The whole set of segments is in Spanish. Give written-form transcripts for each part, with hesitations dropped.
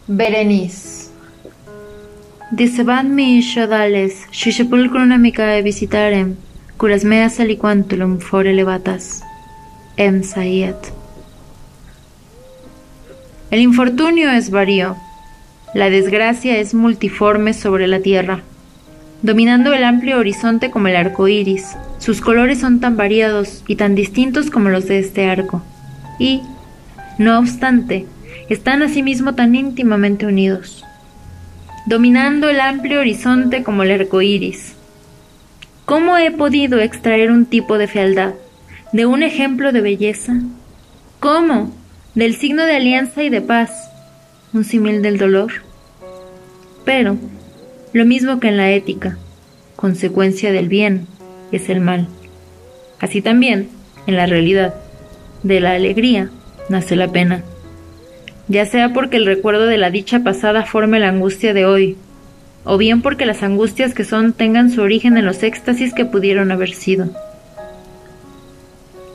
Berenice. Dicebant mi shodales, si sepulcrum amicae visitarem, curas meas aliquantulum fore levatas. M. Sayat. El infortunio es varío, la desgracia es multiforme sobre la tierra, dominando el amplio horizonte como el arco iris. Sus colores son tan variados y tan distintos como los de este arco, y, no obstante, están asimismo tan íntimamente unidos, dominando el amplio horizonte como el arco iris. ¿Cómo he podido extraer un tipo de fealdad de un ejemplo de belleza? ¿Cómo? Del signo de alianza y de paz, un símil del dolor. Pero, lo mismo que en la ética, consecuencia del bien es el mal. Así también, en la realidad, de la alegría nace la pena, ya sea porque el recuerdo de la dicha pasada forme la angustia de hoy, o bien porque las angustias que son tengan su origen en los éxtasis que pudieron haber sido.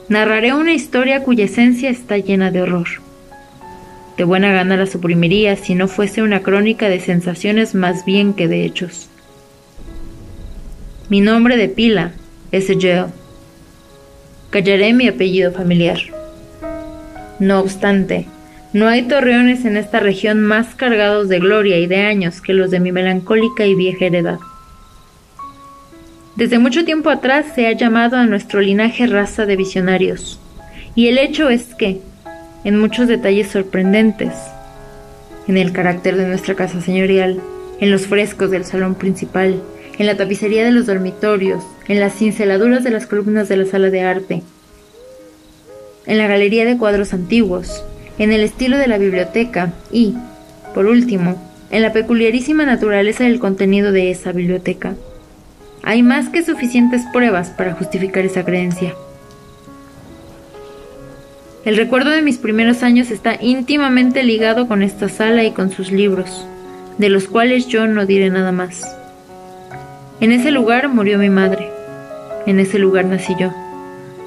Narraré una historia cuya esencia está llena de horror. De buena gana la suprimiría si no fuese una crónica de sensaciones más bien que de hechos. Mi nombre de pila es Egeo. Callaré mi apellido familiar. No obstante, no hay torreones en esta región más cargados de gloria y de años que los de mi melancólica y vieja heredad. Desde mucho tiempo atrás se ha llamado a nuestro linaje raza de visionarios, y el hecho es que, en muchos detalles sorprendentes, en el carácter de nuestra casa señorial, en los frescos del salón principal, en la tapicería de los dormitorios, en las cinceladuras de las columnas de la sala de arte, en la galería de cuadros antiguos, en el estilo de la biblioteca y, por último, en la peculiarísima naturaleza del contenido de esa biblioteca. Hay más que suficientes pruebas para justificar esa creencia. El recuerdo de mis primeros años está íntimamente ligado con esta sala y con sus libros, de los cuales yo no diré nada más. En ese lugar murió mi madre, en ese lugar nací yo,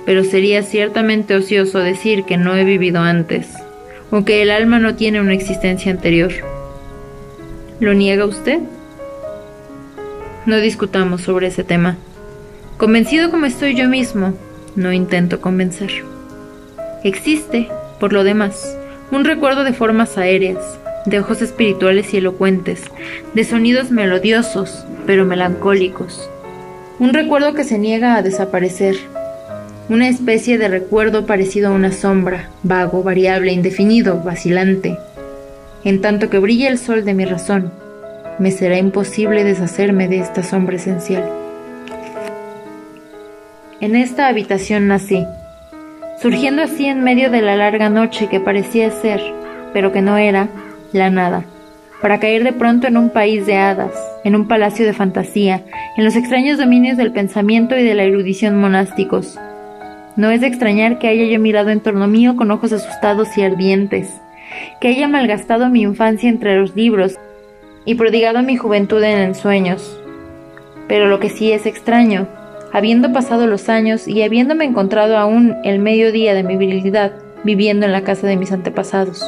pero sería ciertamente ocioso decir que no he vivido antes, o que el alma no tiene una existencia anterior. ¿Lo niega usted? No discutamos sobre ese tema. Convencido como estoy yo mismo, no intento convencer. Existe, por lo demás, un recuerdo de formas aéreas, de ojos espirituales y elocuentes, de sonidos melodiosos, pero melancólicos. Un recuerdo que se niega a desaparecer. Una especie de recuerdo parecido a una sombra, vago, variable, indefinido, vacilante. En tanto que brille el sol de mi razón, me será imposible deshacerme de esta sombra esencial. En esta habitación nací, surgiendo así en medio de la larga noche que parecía ser, pero que no era, la nada, para caer de pronto en un país de hadas, en un palacio de fantasía, en los extraños dominios del pensamiento y de la erudición monásticos. No es de extrañar que haya yo mirado en torno mío con ojos asustados y ardientes, que haya malgastado mi infancia entre los libros y prodigado mi juventud en ensueños. Pero lo que sí es extraño, habiendo pasado los años y habiéndome encontrado aún el mediodía de mi virilidad viviendo en la casa de mis antepasados.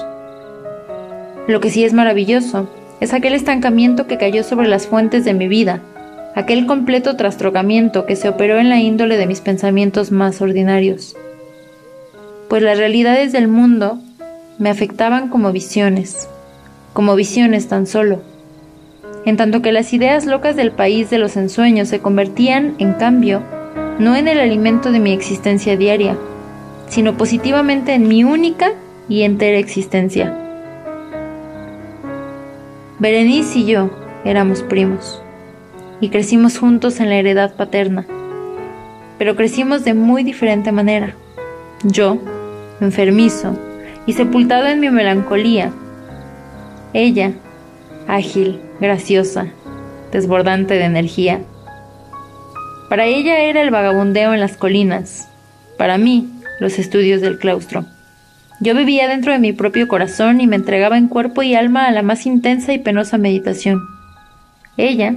Lo que sí es maravilloso es aquel estancamiento que cayó sobre las fuentes de mi vida, aquel completo trastrocamiento que se operó en la índole de mis pensamientos más ordinarios. Pues las realidades del mundo me afectaban como visiones tan solo, en tanto que las ideas locas del país de los ensueños se convertían, en cambio, no en el alimento de mi existencia diaria, sino positivamente en mi única y entera existencia. Berenice y yo éramos primos, y crecimos juntos en la heredad paterna, pero crecimos de muy diferente manera. Yo, enfermizo y sepultado en mi melancolía; ella, ágil, graciosa, desbordante de energía. Para ella era el vagabundeo en las colinas, para mí los estudios del claustro. Yo vivía dentro de mi propio corazón y me entregaba en cuerpo y alma a la más intensa y penosa meditación. Ella,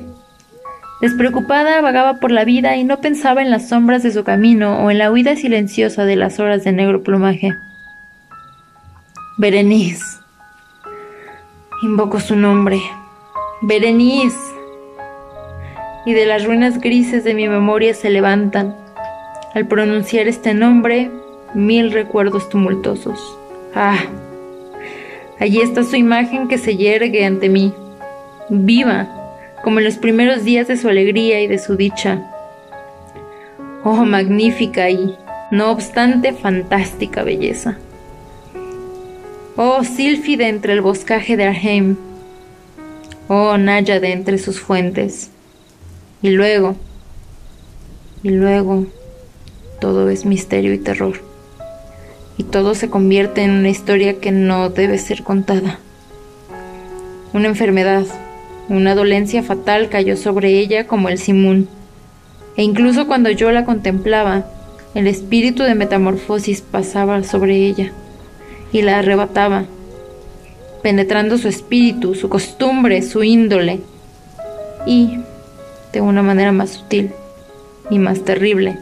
despreocupada, vagaba por la vida y no pensaba en las sombras de su camino o en la huida silenciosa de las horas de negro plumaje. Berenice. Invoco su nombre. Berenice. Y de las ruinas grises de mi memoria se levantan, al pronunciar este nombre, 1000 recuerdos tumultuosos. ¡Ah! Allí está su imagen que se yergue ante mí, viva, como en los primeros días de su alegría y de su dicha. ¡Oh, magnífica y, no obstante, fantástica belleza! ¡Oh, sílfide entre el boscaje de Arheim! ¡Oh, náyade entre sus fuentes! Y luego, todo es misterio y terror. Y todo se convierte en una historia que no debe ser contada. Una enfermedad, una dolencia fatal cayó sobre ella como el simún. E incluso cuando yo la contemplaba, el espíritu de metamorfosis pasaba sobre ella y la arrebataba, penetrando su espíritu, su costumbre, su índole, y, de una manera más sutil y más terrible,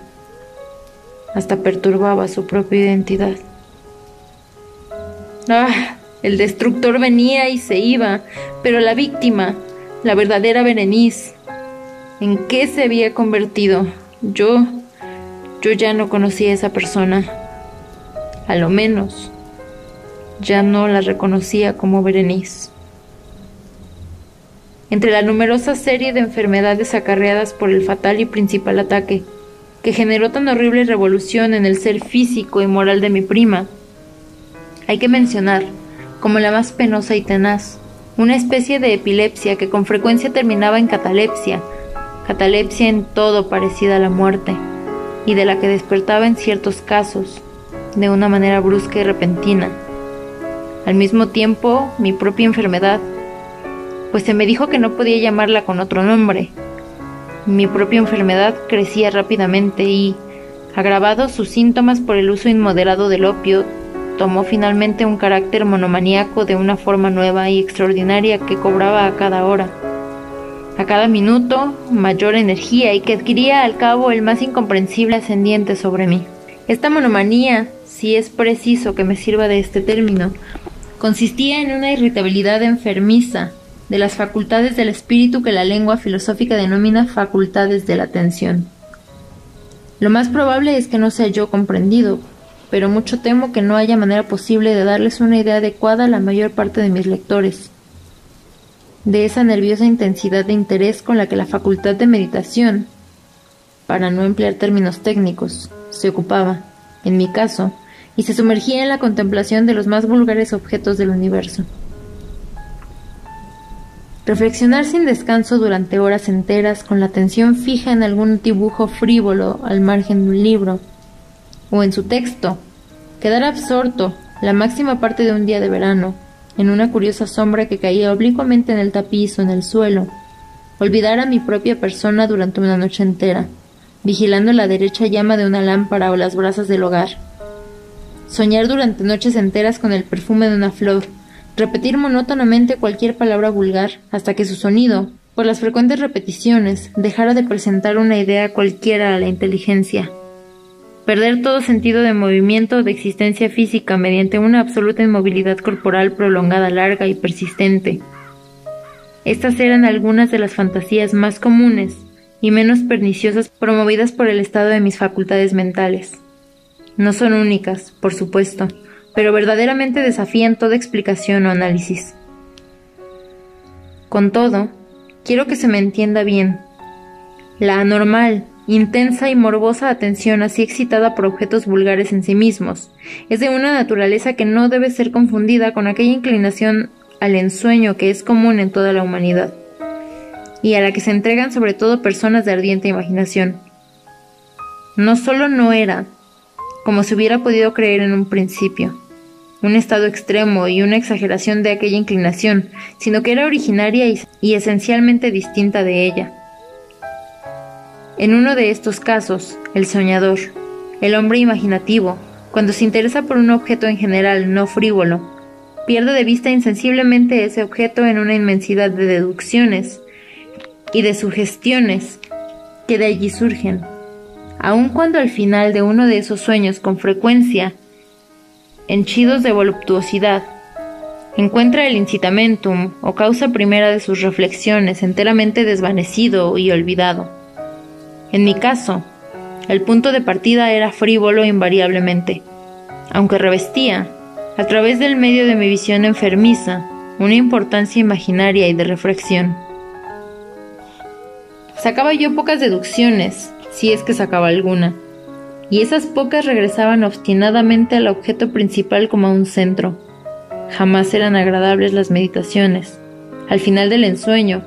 hasta perturbaba su propia identidad. ¡Ah! El destructor venía y se iba, pero la víctima, la verdadera Berenice, ¿en qué se había convertido? Yo ya no conocía a esa persona. A lo menos, ya no la reconocía como Berenice. Entre la numerosa serie de enfermedades acarreadas por el fatal y principal ataque, que generó tan horrible revolución en el ser físico y moral de mi prima, hay que mencionar, como la más penosa y tenaz, una especie de epilepsia que con frecuencia terminaba en catalepsia en todo parecida a la muerte, y de la que despertaba en ciertos casos, de una manera brusca y repentina. Al mismo tiempo, mi propia enfermedad, pues se me dijo que no podía llamarla con otro nombre. Mi propia enfermedad crecía rápidamente y, agravados sus síntomas por el uso inmoderado del opio, tomó finalmente un carácter monomaníaco de una forma nueva y extraordinaria que cobraba a cada hora, a cada minuto, mayor energía y que adquiría al cabo el más incomprensible ascendiente sobre mí. Esta monomanía, si es preciso que me sirva de este término, consistía en una irritabilidad enfermiza de las facultades del espíritu que la lengua filosófica denomina facultades de la atención. Lo más probable es que no sea yo comprendido, pero mucho temo que no haya manera posible de darles una idea adecuada a la mayor parte de mis lectores, de esa nerviosa intensidad de interés con la que la facultad de meditación, para no emplear términos técnicos, se ocupaba, en mi caso, y se sumergía en la contemplación de los más vulgares objetos del universo. Reflexionar sin descanso durante horas enteras con la atención fija en algún dibujo frívolo al margen de un libro, o en su texto, quedar absorto la máxima parte de un día de verano, en una curiosa sombra que caía oblicuamente en el tapiz o en el suelo, olvidar a mi propia persona durante una noche entera, vigilando la derecha llama de una lámpara o las brasas del hogar, soñar durante noches enteras con el perfume de una flor, repetir monótonamente cualquier palabra vulgar hasta que su sonido, por las frecuentes repeticiones, dejara de presentar una idea cualquiera a la inteligencia. Perder todo sentido de movimiento o de existencia física mediante una absoluta inmovilidad corporal prolongada, larga y persistente. Estas eran algunas de las fantasías más comunes y menos perniciosas promovidas por el estado de mis facultades mentales. No son únicas, por supuesto, pero verdaderamente desafían toda explicación o análisis. Con todo, quiero que se me entienda bien. La anormal, intensa y morbosa atención así excitada por objetos vulgares en sí mismos es de una naturaleza que no debe ser confundida con aquella inclinación al ensueño que es común en toda la humanidad, y a la que se entregan sobre todo personas de ardiente imaginación. No solo no era, como se hubiera podido creer en un principio, un estado extremo y una exageración de aquella inclinación, sino que era originaria y esencialmente distinta de ella. En uno de estos casos, el soñador, el hombre imaginativo, cuando se interesa por un objeto en general no frívolo, pierde de vista insensiblemente ese objeto en una inmensidad de deducciones y de sugestiones que de allí surgen, aun cuando al final de uno de esos sueños con frecuencia henchidos de voluptuosidad, encuentra el incitamentum o causa primera de sus reflexiones enteramente desvanecido y olvidado. En mi caso, el punto de partida era frívolo invariablemente, aunque revestía, a través del medio de mi visión enfermiza, una importancia imaginaria y de reflexión. Sacaba yo pocas deducciones, si es que sacaba alguna, y esas pocas regresaban obstinadamente al objeto principal como a un centro. Jamás eran agradables las meditaciones. Al final del ensueño,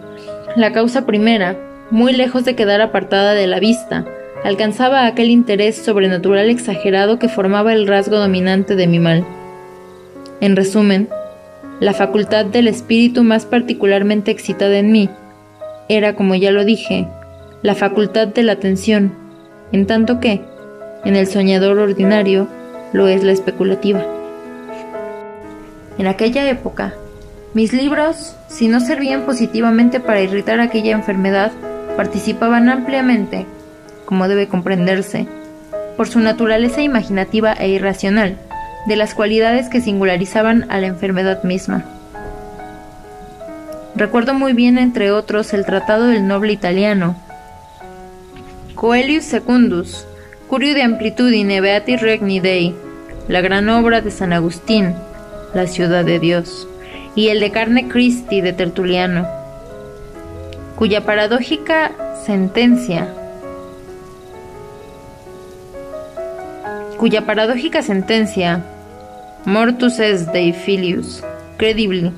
la causa primera, muy lejos de quedar apartada de la vista, alcanzaba aquel interés sobrenatural exagerado que formaba el rasgo dominante de mi mal. En resumen, la facultad del espíritu más particularmente excitada en mí era, como ya lo dije, la facultad de la atención, en tanto que, en el soñador ordinario, lo es la especulativa. En aquella época, mis libros, si no servían positivamente para irritar aquella enfermedad, participaban ampliamente, como debe comprenderse, por su naturaleza imaginativa e irracional, de las cualidades que singularizaban a la enfermedad misma. Recuerdo muy bien, entre otros, el tratado del noble italiano Coelius Secundus, Curio de Amplitudine Beati Regni Dei, la gran obra de San Agustín, La ciudad de Dios, y el de Carne Christi de Tertuliano, cuya paradójica sentencia, mortus est Dei filius, credibili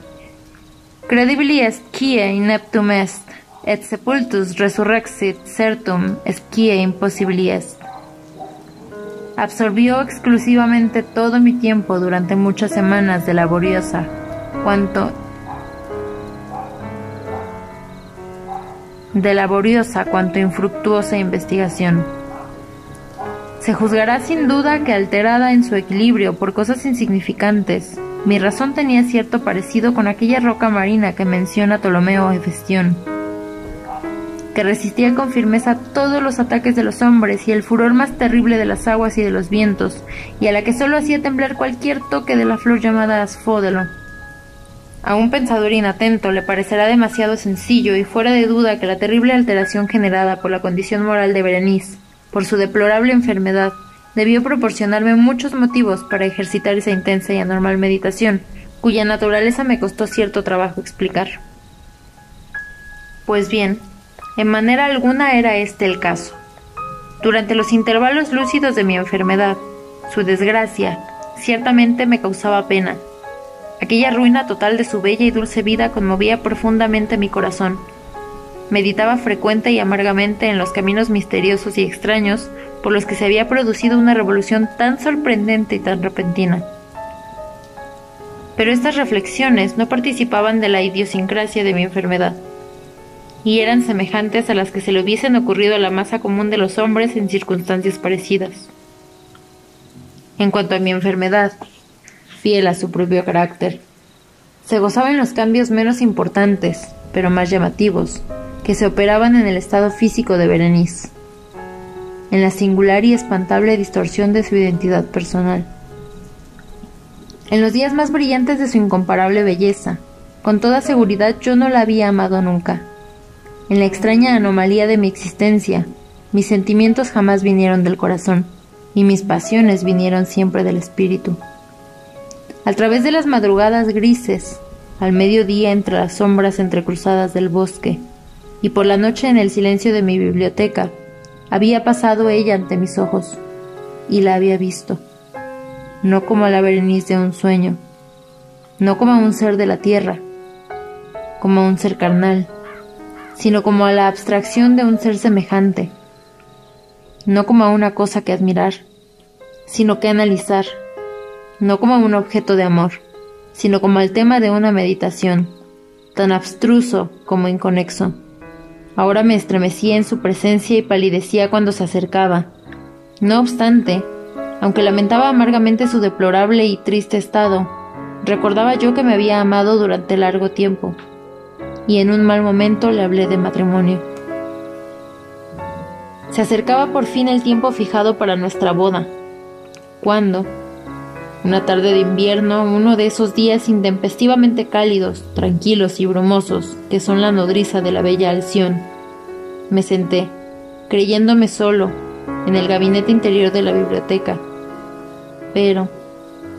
est quia ineptum est, et sepultus resurrexit certum est quia impossibili est. Absorbió exclusivamente todo mi tiempo durante muchas semanas de laboriosa, cuanto infructuosa investigación. Se juzgará sin duda que, alterada en su equilibrio por cosas insignificantes, mi razón tenía cierto parecido con aquella roca marina que menciona Ptolomeo Hefestión, que resistía con firmeza todos los ataques de los hombres y el furor más terrible de las aguas y de los vientos, y a la que solo hacía temblar cualquier toque de la flor llamada asfódelo. A un pensador inatento le parecerá demasiado sencillo y fuera de duda que la terrible alteración generada por la condición moral de Berenice, por su deplorable enfermedad, debió proporcionarme muchos motivos para ejercitar esa intensa y anormal meditación, cuya naturaleza me costó cierto trabajo explicar. Pues bien, en manera alguna era este el caso. Durante los intervalos lúcidos de mi enfermedad, su desgracia ciertamente me causaba pena. Aquella ruina total de su bella y dulce vida conmovía profundamente mi corazón. Meditaba frecuente y amargamente en los caminos misteriosos y extraños por los que se había producido una revolución tan sorprendente y tan repentina. Pero estas reflexiones no participaban de la idiosincrasia de mi enfermedad, y eran semejantes a las que se le hubiesen ocurrido a la masa común de los hombres en circunstancias parecidas. En cuanto a mi enfermedad, fiel a su propio carácter, se gozaba en los cambios menos importantes, pero más llamativos, que se operaban en el estado físico de Berenice, en la singular y espantable distorsión de su identidad personal. En los días más brillantes de su incomparable belleza, con toda seguridad yo no la había amado nunca. En la extraña anomalía de mi existencia, mis sentimientos jamás vinieron del corazón, y mis pasiones vinieron siempre del espíritu. A través de las madrugadas grises, al mediodía entre las sombras entrecruzadas del bosque, y por la noche en el silencio de mi biblioteca, había pasado ella ante mis ojos, y la había visto, no como a la Berenice de un sueño, no como a un ser de la tierra, como a un ser carnal, sino como a la abstracción de un ser semejante, no como a una cosa que admirar, sino que analizar, no como a un objeto de amor, sino como al tema de una meditación, tan abstruso como inconexo. Ahora me estremecía en su presencia y palidecía cuando se acercaba. No obstante, aunque lamentaba amargamente su deplorable y triste estado, recordaba yo que me había amado durante largo tiempo, y en un mal momento le hablé de matrimonio. Se acercaba por fin el tiempo fijado para nuestra boda, cuando, Una tarde de invierno, uno de esos días intempestivamente cálidos, tranquilos y brumosos, que son la nodriza de la bella Alción. Me senté, creyéndome solo, en el gabinete interior de la biblioteca. Pero,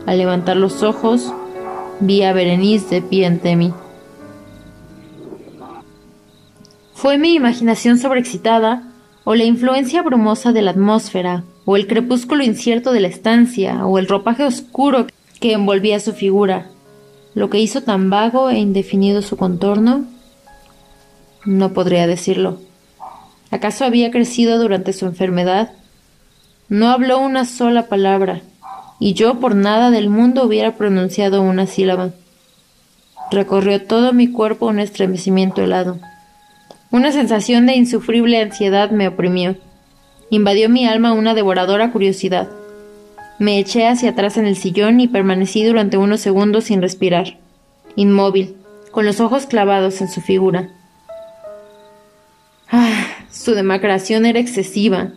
al levantar los ojos, vi a Berenice de pie ante mí. ¿Fue mi imaginación sobreexcitada, o la influencia brumosa de la atmósfera, o el crepúsculo incierto de la estancia, o el ropaje oscuro que envolvía su figura, lo que hizo tan vago e indefinido su contorno? No podría decirlo. ¿Acaso había crecido durante su enfermedad? No habló una sola palabra, y yo por nada del mundo hubiera pronunciado una sílaba. Recorrió todo mi cuerpo un estremecimiento helado. Una sensación de insufrible ansiedad me oprimió. Invadió mi alma una devoradora curiosidad. Me eché hacia atrás en el sillón y permanecí durante unos segundos sin respirar, inmóvil, con los ojos clavados en su figura. Su demacración era excesiva.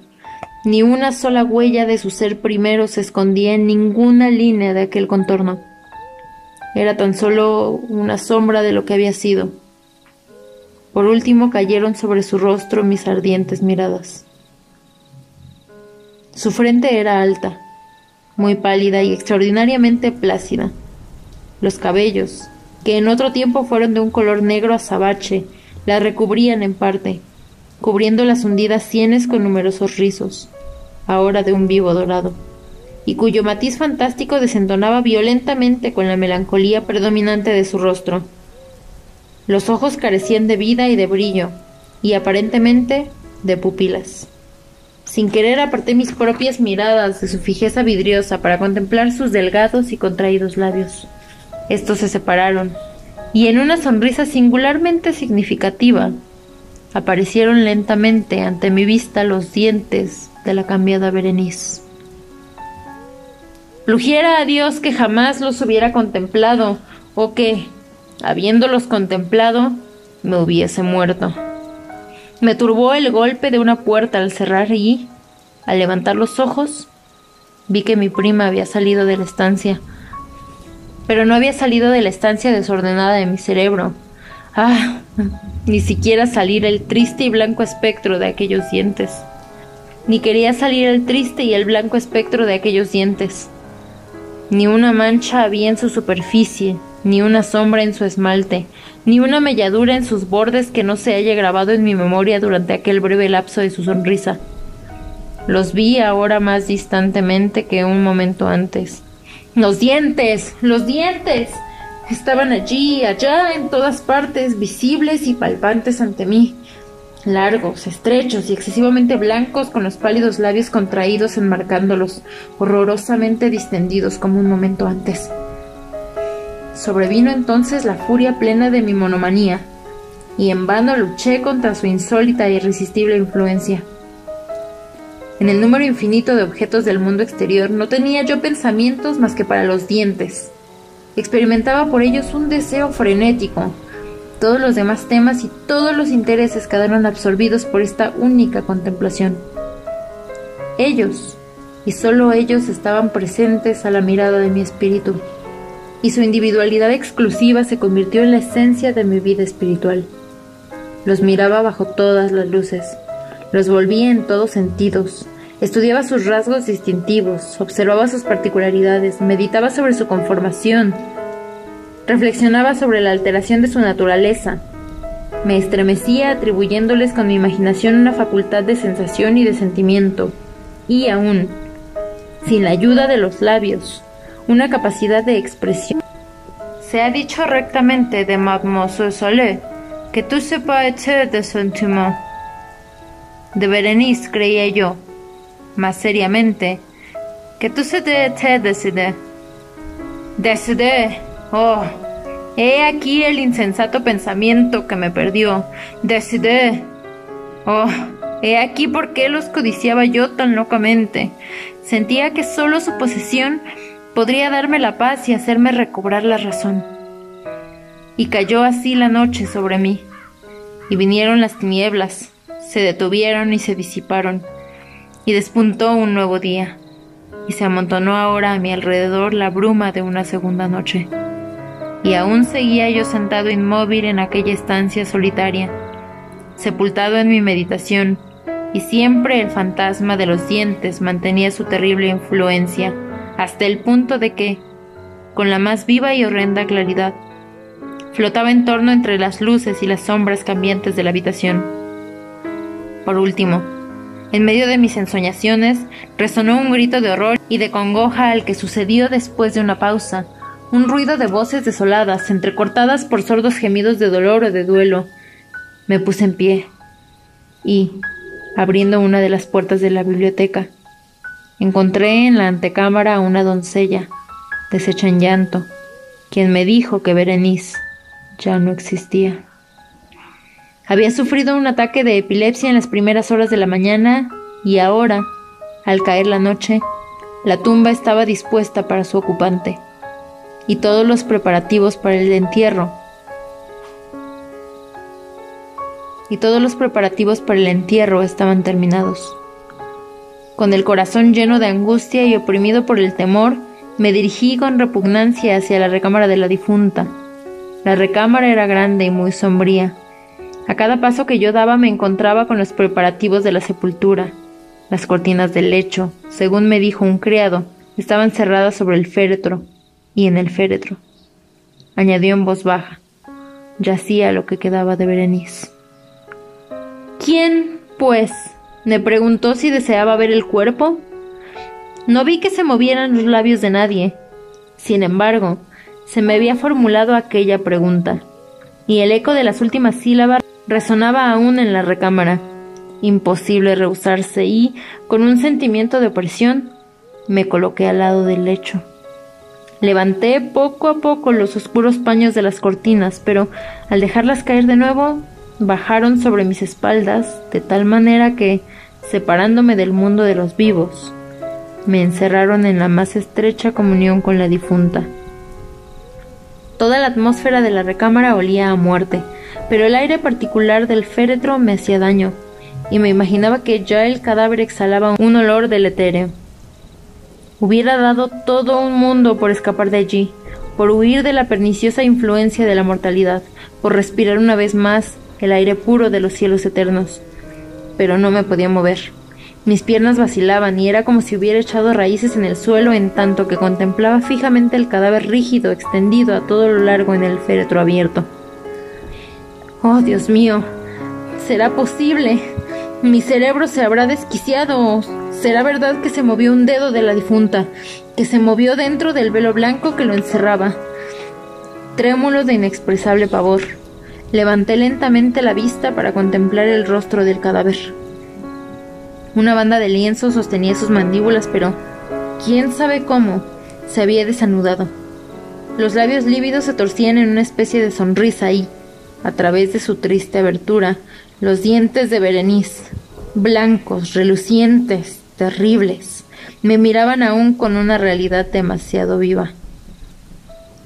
Ni una sola huella de su ser primero se escondía en ninguna línea de aquel contorno. Era tan solo una sombra de lo que había sido. Por último cayeron sobre su rostro mis ardientes miradas. Su frente era alta, muy pálida y extraordinariamente plácida. Los cabellos, que en otro tiempo fueron de un color negro azabache, la recubrían en parte, cubriendo las hundidas sienes con numerosos rizos, ahora de un vivo dorado, y cuyo matiz fantástico desentonaba violentamente con la melancolía predominante de su rostro. Los ojos carecían de vida y de brillo, y aparentemente de pupilas. Sin querer aparté mis propias miradas de su fijeza vidriosa para contemplar sus delgados y contraídos labios. Estos se separaron, y en una sonrisa singularmente significativa, aparecieron lentamente ante mi vista los dientes de la cambiada Berenice. Plugiera a Dios que jamás los hubiera contemplado, o que, habiéndolos contemplado, me hubiese muerto. Me turbó el golpe de una puerta al cerrar y, al levantar los ojos, vi que mi prima había salido de la estancia. Pero no había salido de la estancia desordenada de mi cerebro. Ni siquiera salir el triste y blanco espectro de aquellos dientes. Ni quería salir el triste y el blanco espectro de aquellos dientes. Ni una mancha había en su superficie, ni una sombra en su esmalte, ni una melladura en sus bordes que no se haya grabado en mi memoria durante aquel breve lapso de su sonrisa. Los vi ahora más distantemente que un momento antes. ¡Los dientes! ¡Los dientes! Estaban allí, allá, en todas partes, visibles y palpantes ante mí. Largos, estrechos y excesivamente blancos, con los pálidos labios contraídos enmarcándolos, horrorosamente distendidos como un momento antes. Sobrevino entonces la furia plena de mi monomanía, y en vano luché contra su insólita e irresistible influencia. En el número infinito de objetos del mundo exterior no tenía yo pensamientos más que para los dientes. Experimentaba por ellos un deseo frenético. Todos los demás temas y todos los intereses quedaron absorbidos por esta única contemplación. Ellos, y solo ellos, estaban presentes a la mirada de mi espíritu, y su individualidad exclusiva se convirtió en la esencia de mi vida espiritual. Los miraba bajo todas las luces, los volvía en todos sentidos, estudiaba sus rasgos distintivos, observaba sus particularidades, meditaba sobre su conformación, reflexionaba sobre la alteración de su naturaleza. Me estremecía atribuyéndoles con mi imaginación una facultad de sensación y de sentimiento, y aún, sin la ayuda de los labios, una capacidad de expresión. Se ha dicho rectamente de Mademoiselle Solé que tout se peut être de sentiment. De Berenice creía yo, más seriamente, que tout se debe être décidé. Décidé. Oh, he aquí el insensato pensamiento que me perdió. Decidé. Oh, he aquí por qué los codiciaba yo tan locamente. Sentía que solo su posesión podría darme la paz y hacerme recobrar la razón. Y cayó así la noche sobre mí, y vinieron las tinieblas, se detuvieron y se disiparon, y despuntó un nuevo día. y se amontonó ahora a mi alrededor la bruma de una segunda noche. Y aún seguía yo sentado inmóvil en aquella estancia solitaria, sepultado en mi meditación, y siempre el fantasma de los dientes mantenía su terrible influencia, hasta el punto de que, con la más viva y horrenda claridad, flotaba en torno entre las luces y las sombras cambiantes de la habitación. Por último, en medio de mis ensoñaciones, resonó un grito de horror y de congoja al que sucedió después de una pausa, un ruido de voces desoladas, entrecortadas por sordos gemidos de dolor o de duelo. Me puse en pie y, abriendo una de las puertas de la biblioteca, encontré en la antecámara a una doncella, deshecha en llanto, quien me dijo que Berenice ya no existía. Había sufrido un ataque de epilepsia en las primeras horas de la mañana y ahora, al caer la noche, la tumba estaba dispuesta para su ocupante y todos los preparativos para el entierro estaban terminados. Con el corazón lleno de angustia y oprimido por el temor, me dirigí con repugnancia hacia la recámara de la difunta. La recámara era grande y muy sombría. A cada paso que yo daba me encontraba con los preparativos de la sepultura. Las cortinas del lecho, según me dijo un criado, estaban cerradas sobre el féretro, y en el féretro, añadió en voz baja, yacía lo que quedaba de Berenice. ¿Quién, pues? Me preguntó si deseaba ver el cuerpo. No vi que se movieran los labios de nadie. Sin embargo, se me había formulado aquella pregunta, y el eco de las últimas sílabas resonaba aún en la recámara. Imposible rehusarse y, con un sentimiento de opresión, me coloqué al lado del lecho. Levanté poco a poco los oscuros paños de las cortinas, pero al dejarlas caer de nuevo, bajaron sobre mis espaldas de tal manera que, separándome del mundo de los vivos, me encerraron en la más estrecha comunión con la difunta. Toda la atmósfera de la recámara olía a muerte, pero el aire particular del féretro me hacía daño, y me imaginaba que ya el cadáver exhalaba un olor deletéreo. Hubiera dado todo un mundo por escapar de allí, por huir de la perniciosa influencia de la mortalidad, por respirar una vez más el aire puro de los cielos eternos. Pero no me podía mover. Mis piernas vacilaban y era como si hubiera echado raíces en el suelo en tanto que contemplaba fijamente el cadáver rígido extendido a todo lo largo en el féretro abierto. ¡Oh, Dios mío! ¿Será posible? Mi cerebro se habrá desquiciado. ¿Será verdad que se movió un dedo de la difunta, que se movió dentro del velo blanco que lo encerraba? Trémulo de inexpresable pavor, levanté lentamente la vista para contemplar el rostro del cadáver. Una banda de lienzo sostenía sus mandíbulas, pero, quién sabe cómo, se había desanudado. Los labios lívidos se torcían en una especie de sonrisa y, a través de su triste abertura, los dientes de Berenice, blancos, relucientes, terribles, me miraban aún con una realidad demasiado viva.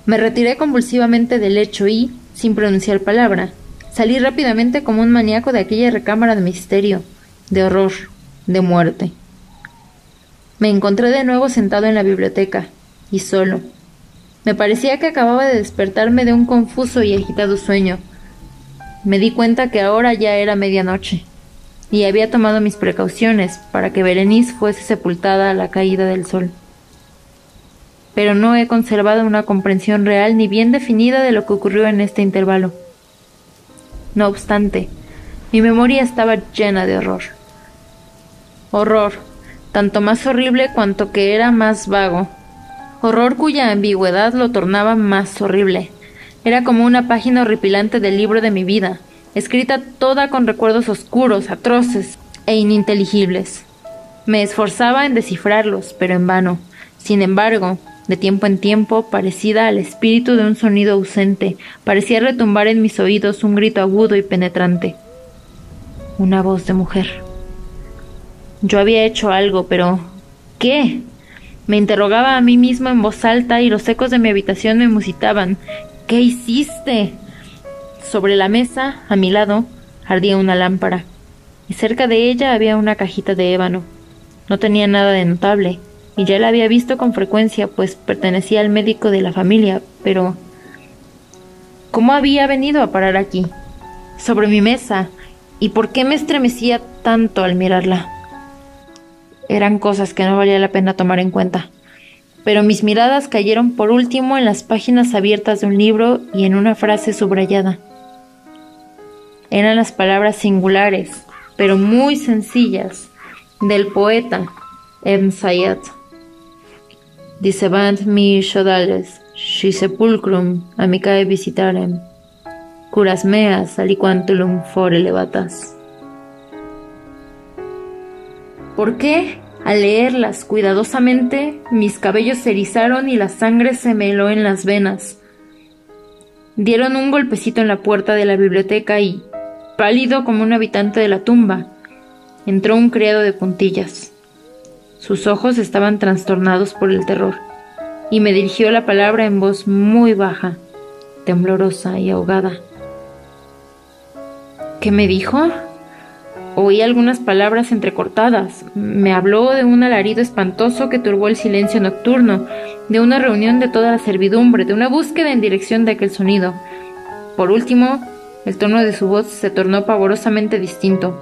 Me retiré convulsivamente del lecho y, sin pronunciar palabra, salí rápidamente como un maníaco de aquella recámara de misterio, de horror, de muerte. Me encontré de nuevo sentado en la biblioteca, y solo. Me parecía que acababa de despertarme de un confuso y agitado sueño. Me di cuenta que ahora ya era medianoche, y había tomado mis precauciones para que Berenice fuese sepultada a la caída del sol. Pero no he conservado una comprensión real ni bien definida de lo que ocurrió en este intervalo. No obstante, mi memoria estaba llena de horror. Horror, tanto más horrible cuanto que era más vago. Horror cuya ambigüedad lo tornaba más horrible. Era como una página horripilante del libro de mi vida, escrita toda con recuerdos oscuros, atroces e ininteligibles. Me esforzaba en descifrarlos, pero en vano. Sin embargo, de tiempo en tiempo, parecida al espíritu de un sonido ausente, parecía retumbar en mis oídos un grito agudo y penetrante. Una voz de mujer. Yo había hecho algo, pero ¿qué? Me interrogaba a mí mismo en voz alta y los ecos de mi habitación me musitaban. ¿Qué hiciste? Sobre la mesa, a mi lado, ardía una lámpara, y cerca de ella había una cajita de ébano. No tenía nada de notable, y ya la había visto con frecuencia, pues pertenecía al médico de la familia, pero ¿cómo había venido a parar aquí, sobre mi mesa, y por qué me estremecía tanto al mirarla? Eran cosas que no valía la pena tomar en cuenta, pero mis miradas cayeron por último en las páginas abiertas de un libro y en una frase subrayada. Eran las palabras singulares, pero muy sencillas, del poeta Ibn Sayyad. Dicebant mi shodales, si sepulcrum amicae visitarem, curas meas aliquantulum fore levatas. ¿Por qué? Al leerlas cuidadosamente, mis cabellos se erizaron y la sangre se me heló en las venas. Dieron un golpecito en la puerta de la biblioteca y, pálido como un habitante de la tumba, entró un criado de puntillas. Sus ojos estaban trastornados por el terror, y me dirigió la palabra en voz muy baja, temblorosa y ahogada. ¿Qué me dijo? Oí algunas palabras entrecortadas. Me habló de un alarido espantoso que turbó el silencio nocturno, de una reunión de toda la servidumbre, de una búsqueda en dirección de aquel sonido. Por último, el tono de su voz se tornó pavorosamente distinto.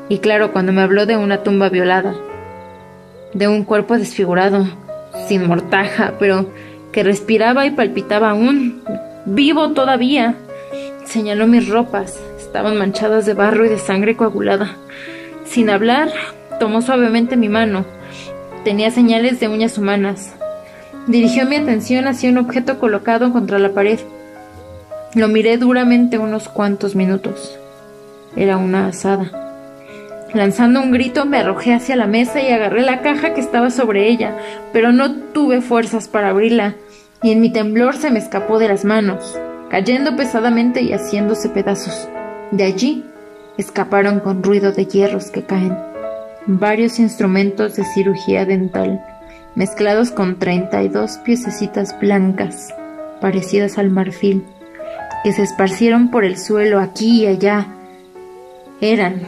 Y claro, cuando me habló de una tumba violada, de un cuerpo desfigurado, sin mortaja, pero que respiraba y palpitaba aún, vivo todavía. Señaló mis ropas, estaban manchadas de barro y de sangre coagulada. Sin hablar, tomó suavemente mi mano. Tenía señales de uñas humanas. Dirigió mi atención hacia un objeto colocado contra la pared. Lo miré duramente unos cuantos minutos. Era una azada. Lanzando un grito, me arrojé hacia la mesa y agarré la caja que estaba sobre ella, pero no tuve fuerzas para abrirla, y en mi temblor se me escapó de las manos, cayendo pesadamente y haciéndose pedazos. De allí escaparon con ruido de hierros que caen varios instrumentos de cirugía dental, mezclados con 32 piececitas blancas, parecidas al marfil, que se esparcieron por el suelo aquí y allá. Eran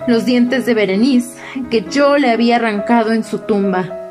los dientes de Berenice que yo le había arrancado en su tumba.